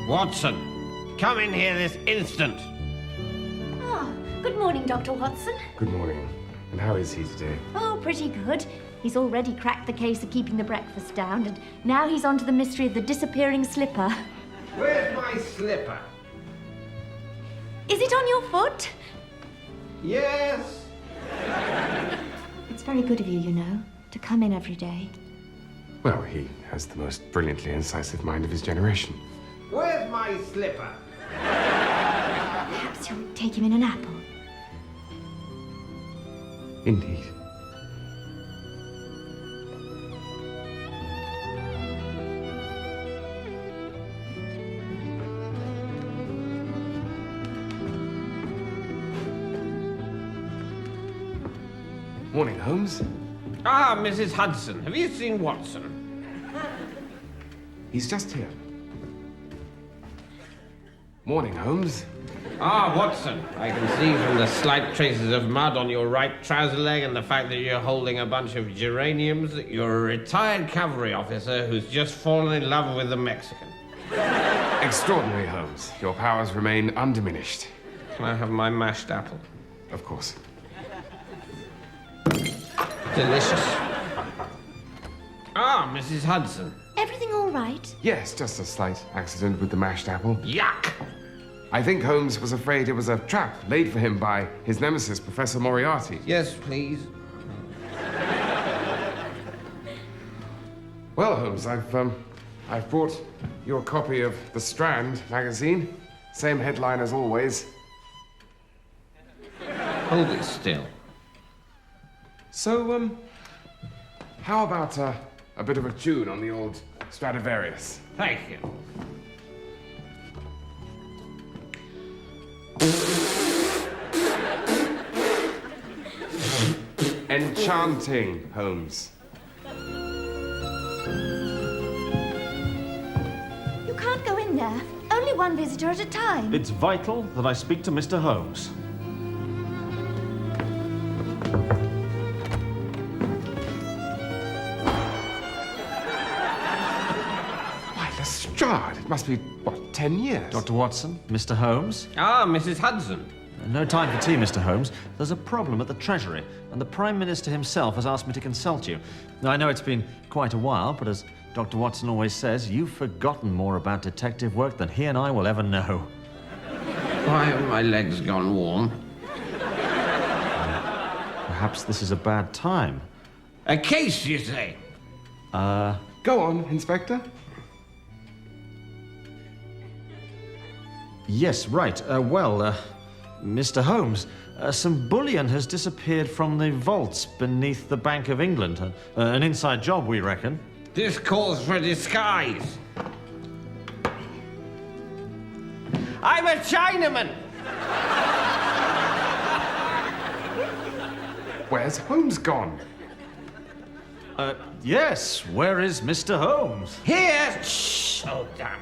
Watson, come in here this instant. Oh, good morning, Dr. Watson. Good morning. And how is he today? Oh, pretty good. He's already cracked the case of keeping the breakfast down, and now he's on to the mystery of the disappearing slipper. Where's my slipper? Is it on your foot? Yes. It's very good of you, you know, to come in every day. Well, he has the most brilliantly incisive mind of his generation. Where's my slipper? Perhaps you'll take him in an apple. Indeed. Morning, Holmes. Ah, Mrs. Hudson, have you seen Watson? He's just here. Morning, Holmes. Ah, Watson, I can see from the slight traces of mud on your right trouser leg and the fact that you're holding a bunch of geraniums that you're a retired cavalry officer who's just fallen in love with a Mexican. Extraordinary, Holmes. Your powers remain undiminished. Can I have my mashed apple? Of course. Delicious. Ah, Mrs. Hudson. Everything all right? Yes, just a slight accident with the mashed apple. Yuck! I think Holmes was afraid it was a trap laid for him by his nemesis, Professor Moriarty. Yes, please. Well, Holmes, I've brought you a copy of The Strand magazine. Same headline as always. Hold it still. So, how about a bit of a tune on the old Stradivarius? Thank you. Enchanting, Holmes. You can't go in there. Only one visitor at a time. It's vital that I speak to Mr. Holmes. Why, Lestrade, it must be, what, 10 years? Dr. Watson, Mr. Holmes. Ah, Mrs. Hudson. No time for tea, Mr. Holmes. There's a problem at the Treasury, and the Prime Minister himself has asked me to consult you. Now, I know it's been quite a while, but as Dr. Watson always says, you've forgotten more about detective work than he and I will ever know. Why have my legs gone warm? Perhaps this is a bad time. A case, you say? Go on, Inspector. Yes, right. Mr. Holmes, some bullion has disappeared from the vaults beneath the Bank of England. An inside job, we reckon. This calls for disguise. I'm a Chinaman! Where's Holmes gone? Yes, where is Mr. Holmes? Here! Shh! Oh, damn.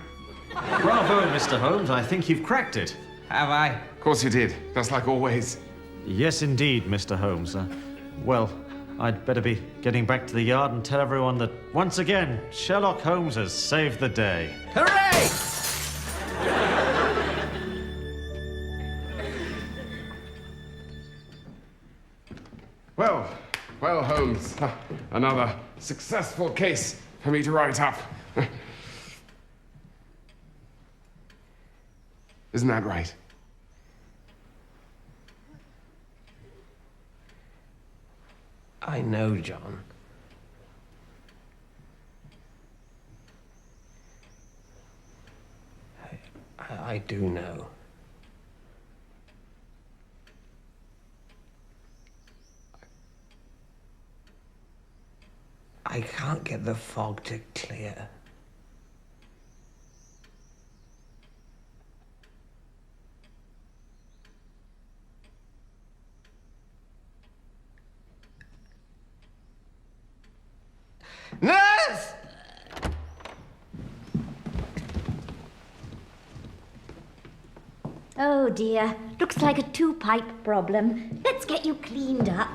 Bravo, Mr. Holmes. I think you've cracked it. Have I? Of course you did, just like always. Yes, indeed, Mr. Holmes. Well, I'd better be getting back to the yard and tell everyone that, once again, Sherlock Holmes has saved the day. Hooray! Well, Holmes, another successful case for me to write up. Isn't that right? I know, John. I do know. I can't get the fog to clear. Nurse! Oh dear, looks like a two-pipe problem. Let's get you cleaned up.